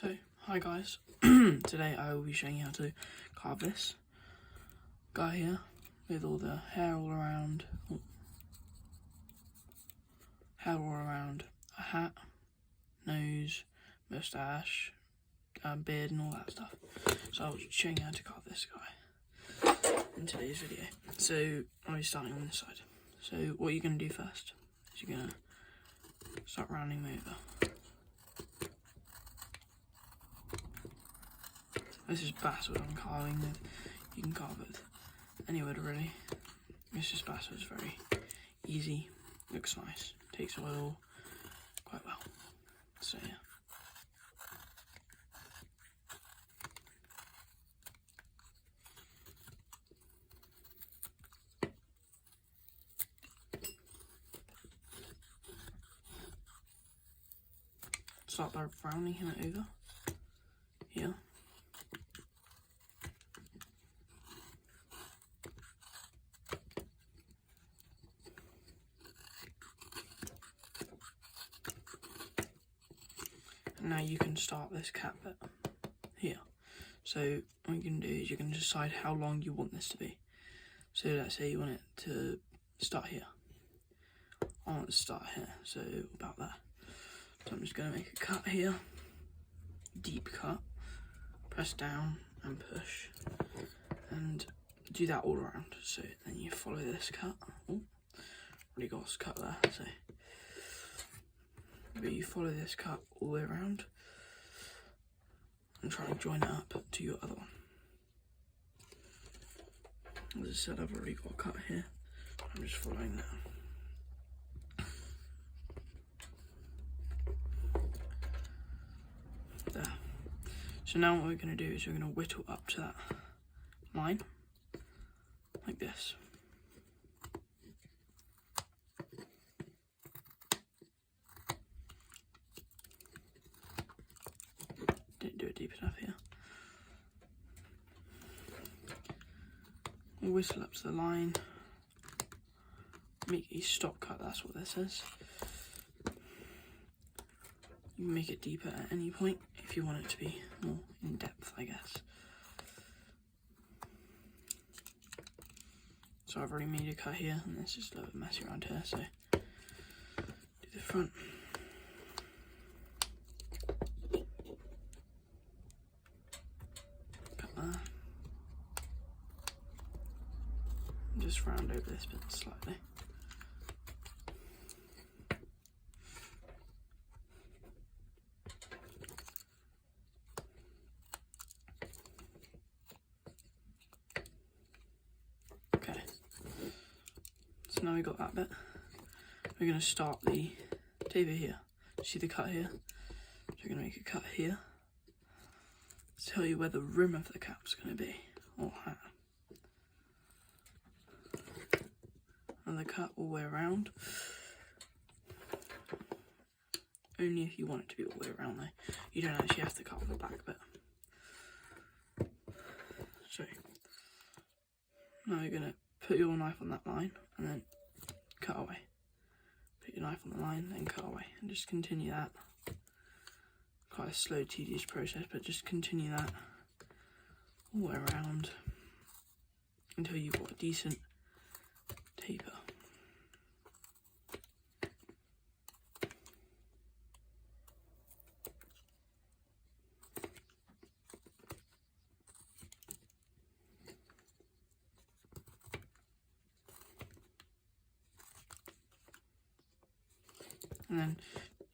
So, hi guys, today I will be showing you how to carve this guy here with all the hair all around, a hat, nose, moustache, beard and all that stuff. So I'll be showing you how to carve this guy in today's video. So I'll be starting on this side. So what you're going to do first is you're going to start rounding them over. This is basswood I'm carving with. You can carve with any wood really. This is basswood, it's very easy, looks nice, takes oil quite well. So yeah. Start by rounding him over here. Now you can start this cat bit here. So what you can do is you can decide how long you want this to be. So let's say you want it to start here. I want it to start here, so about there. So I'm just going to make a cut here, deep cut, press down and push, and do that all around. So then you follow this cut. Oh, already got a cut there, so. But you follow this cut all the way around and try to join it up to your other one. As I said, I've already got a cut here. I'm just following that. There. So now what we're going to do is we're going to whittle up to that line, like this. Didn't do it deep enough here. We'll whistle up to the line. Make a stop cut, that's what this is. You can make it deeper at any point if you want it to be more in depth, I guess. So I've already made a cut here, and it's just a little bit messy around here, so do the front. Just round over this bit slightly. Okay, so now we got that bit. We're going to start the taper here. See the cut here? So we're going to make a cut here to tell you where the rim of the cap's going to be, or hat. Another cut all the way around. Only if you want it to be all the way around though. You don't actually have to cut off the back bit. So now you're going to put your knife on that line and then cut away. Put your knife on the line, then cut away, and just continue that. Quite a slow, tedious process, but just continue that all the way around until you've got a decent taper. And then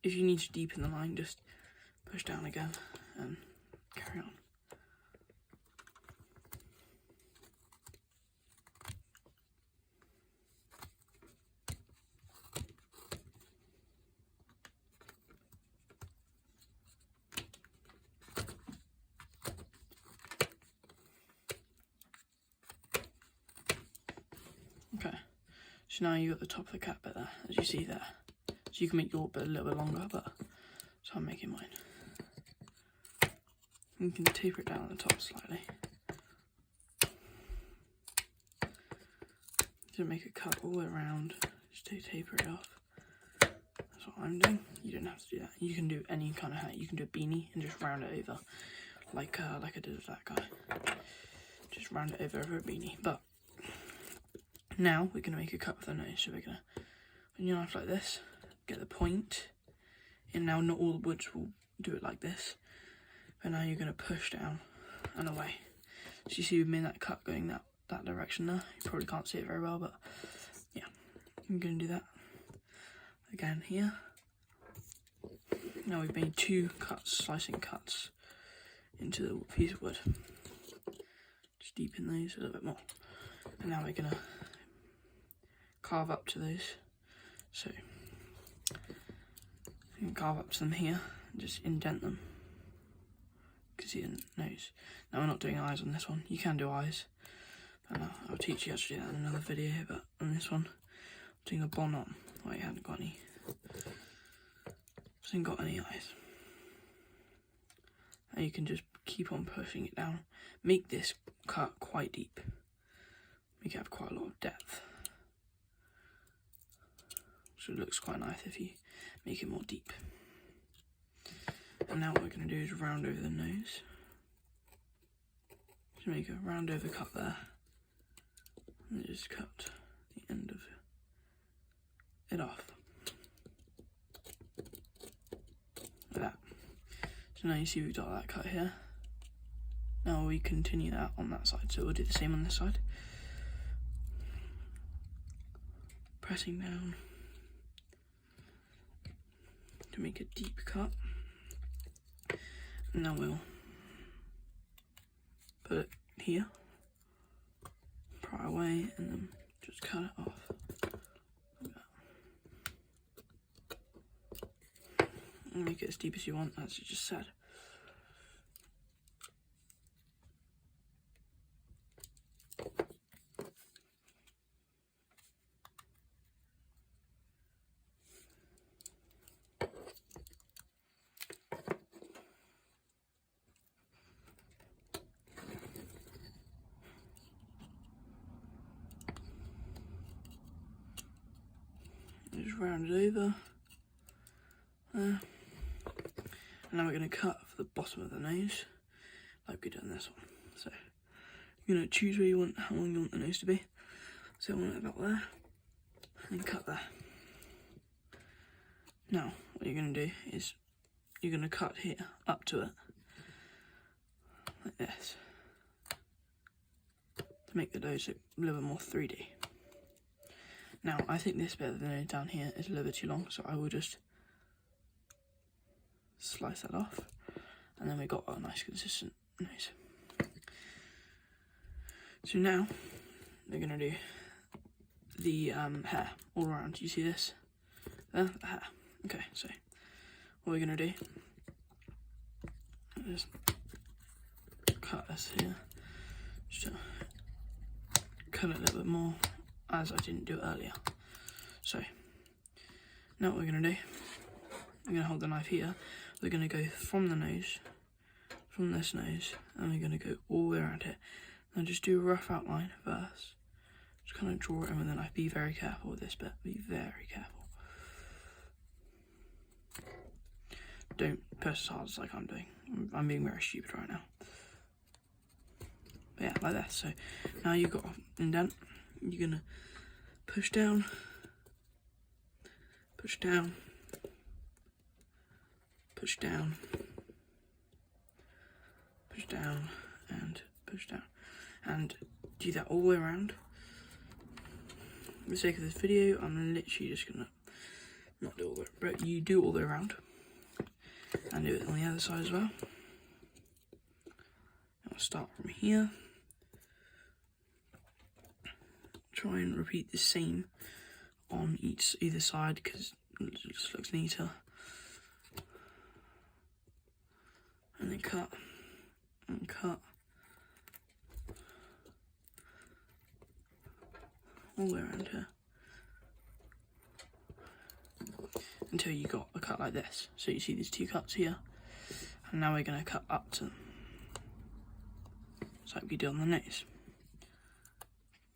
if you need to deepen the line, just push down again and carry on. Okay, so now you've got the top of the cap bit there, as you see there. So you can make your bit a little bit longer, but so I'm making mine. You can taper it down at the top slightly. So make a cut all the way around, just to taper it off. That's what I'm doing. you don't have to do that. You can do any kind of hat. You can do a beanie and just round it over, like I did with that guy. Just round it over a beanie. But now we're gonna make a cut with the nose. So we're gonna, on your knife like this, get the point. And now not all the woods will do it like this. But now you're gonna push down and away. So you see we've made that cut going that direction there. You probably can't see it very well, but yeah, I'm gonna do that again here. Now we've made 2 cuts, slicing cuts into the piece of wood. Just deepen those a little bit more. And now we're gonna carve up to those. So you can carve up to them here and just indent them. You can see the nose. Now we're not doing eyes on this one. You can do eyes. But I'll teach you how to do that in another video. But on this one, I'm doing a bonnet. Oh, you haven't got any. Hasn't got any eyes. And you can just keep on pushing it down. Make this cut quite deep. Make it have quite a lot of depth. So it looks quite nice if you make it more deep. And now what we're going to do is round over the nose. Just make a round over cut there. And just cut the end of it off. Like that. So now you see we've got that cut here. Now we continue that on that side. So we'll do the same on this side. Pressing down to make a deep cut. And now we'll put it here, pry away, and then just cut it off. Like that. And make it as deep as you want, as you just said. Just round it over there. And now we're going to cut for the bottom of the nose like we did on this one. So you're going to choose where you want, how long you want the nose to be. So I want it about there and cut there. Now what you're going to do is you're going to cut here up to it like this to make the nose look a little bit more 3D. Now, I think this bit of the nose down here is a little bit too long, so I will just slice that off, and then we got a nice consistent nose. So now, we're going to do the hair all around. Do you see this? There, the hair. Okay, so what we're going to do is cut this here, just to cut it a little bit more, as I didn't do it earlier. So now what we're going to do, we're going to hold the knife here, we're going to go from the nose, from this nose, and we're going to go all the way around it. Now just do a rough outline first, just kind of draw it in with the knife. Be very careful with this bit, be very careful. Don't press as hard as like I'm doing. I'm being very stupid right now. But yeah, like that. So now you've got an indent. You're gonna push down, push down, push down, push down, and push down, and do that all the way around. For the sake of this video, I'm literally just gonna not do all the way, but you do all the way around, and do it on the other side as well. I'll start from here. Try and repeat the same on either side because it just looks neater. And then cut and cut all the way around here until you got a cut like this. So you see these 2 cuts here, and now we're going to cut up to them, just like we did on the nose.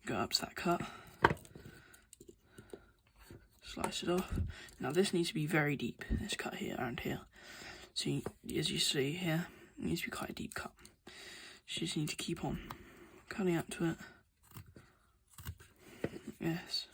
Go up to that cut, slice it off. Now this needs to be very deep, this cut here and here. So as you see here, it needs to be quite a deep cut. So you just need to keep on cutting up to it. Yes.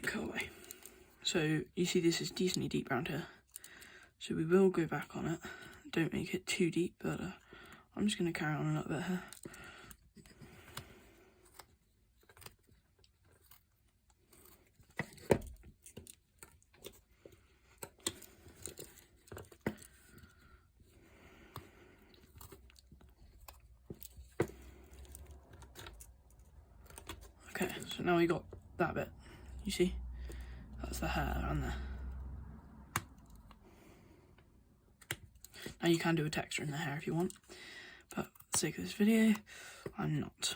Cut away. So you see this is decently deep around here, so we will go back on it. Don't make it too deep, but I'm just going to carry on a little bit here. Okay, so now we got that bit. You see? That's the hair around there. Now you can do a texture in the hair if you want, but for the sake of this video, I'm not.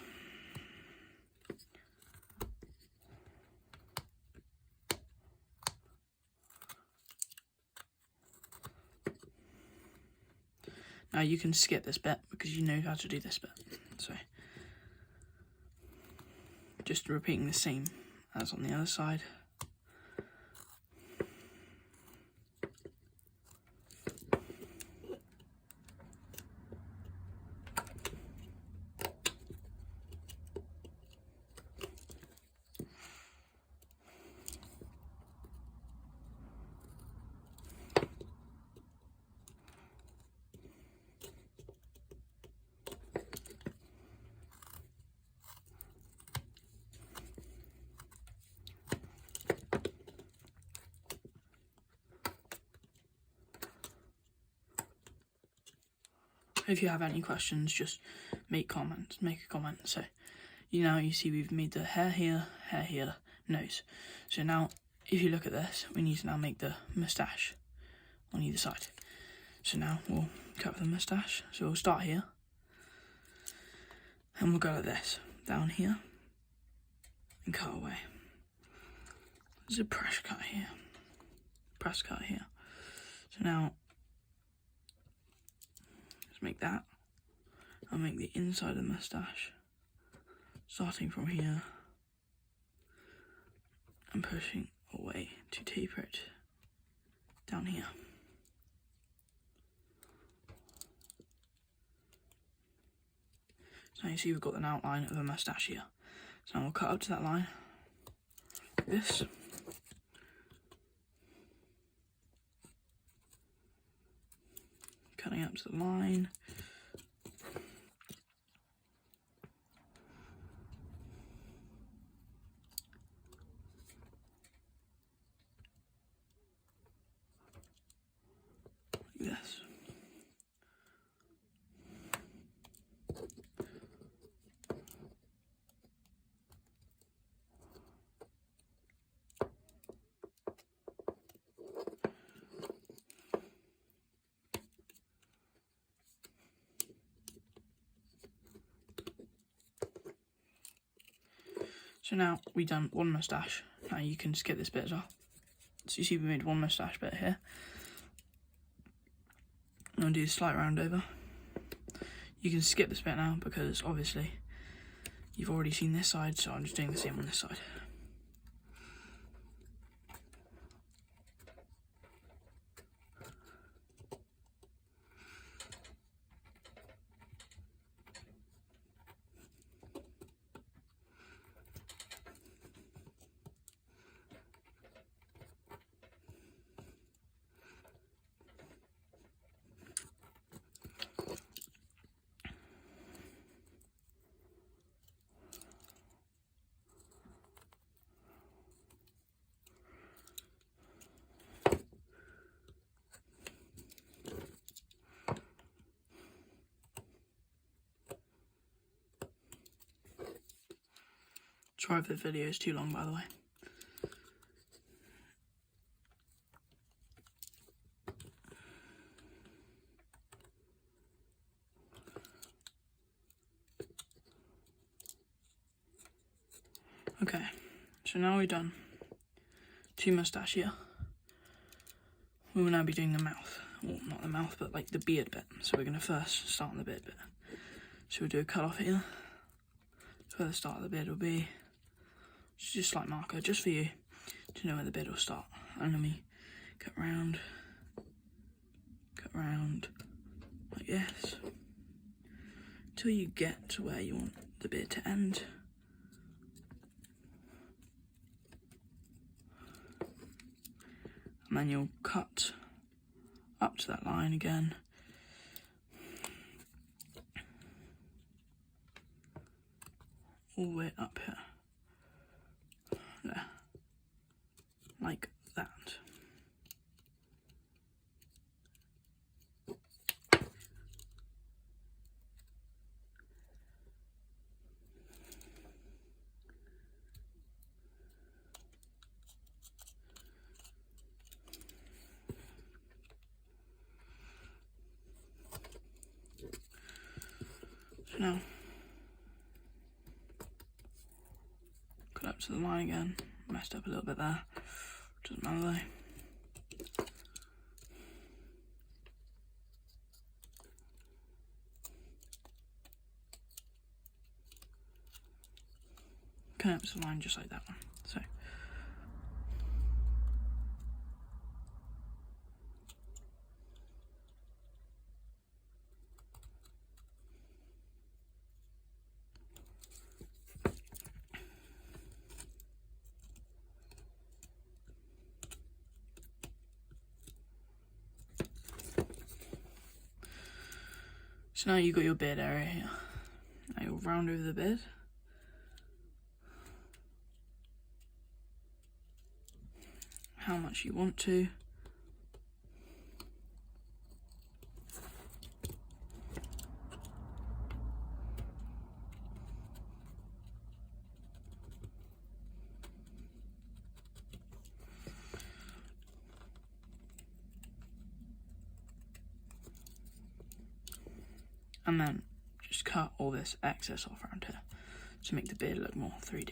Now you can skip this bit because you know how to do this bit. So just repeating the same as on the other side. If you have any questions, just make a comment. So you see we've made the hair here, nose. So now if you look at this, we need to now make the moustache on either side. So now we'll cut the moustache. So we'll start here and we'll go like this, down here and cut away. There's a press cut here. So now make that. I'll make the inside of the moustache, starting from here and pushing away to taper it down here. So now you see we've got an outline of a moustache here. So now we'll cut up to that line, like this. Cutting up to the line. Like this. So now we've done one moustache. Now you can skip this bit as well. So you see we made one moustache bit here. I'm going to do a slight round over. You can skip this bit now because obviously you've already seen this side, so I'm just doing the same on this side. Sorry if the video is too long, by the way. Okay, so now we're done 2 moustache here. We will now be doing the mouth. Well, not the mouth, but like the beard bit. So we're going to first start on the beard bit. So we'll do a cut off here. So the start of the beard will be just a slight marker, just for you to know where the beard will start. And then we cut round like this, until you get to where you want the beard to end. And then you'll cut up to that line again. All the way up here. There. Like that. So now, cut up to the line again. Messed up a little bit there. Doesn't matter though. Cut up to the line just like that one. So now you've got your beard area here. Now you'll round over the beard. How much you want to. And then just cut all this excess off around here to make the beard look more 3D.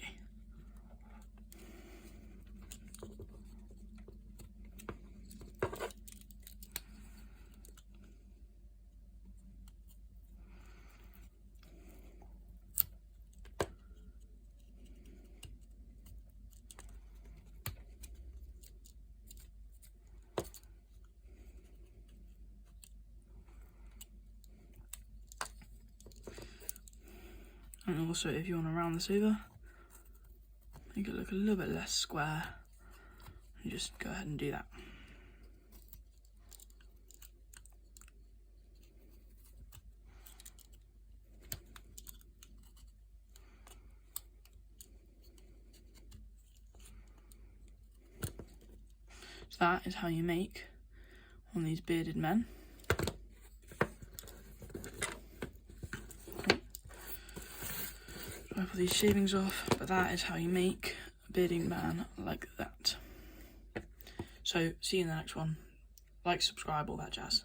And also, if you want to round this over, make it look a little bit less square, and just go ahead and do that. So that is how you make one of these bearded men. I put these shavings off, but that is how you make a bearded man like that. So, see you in the next one. Like, subscribe, all that jazz.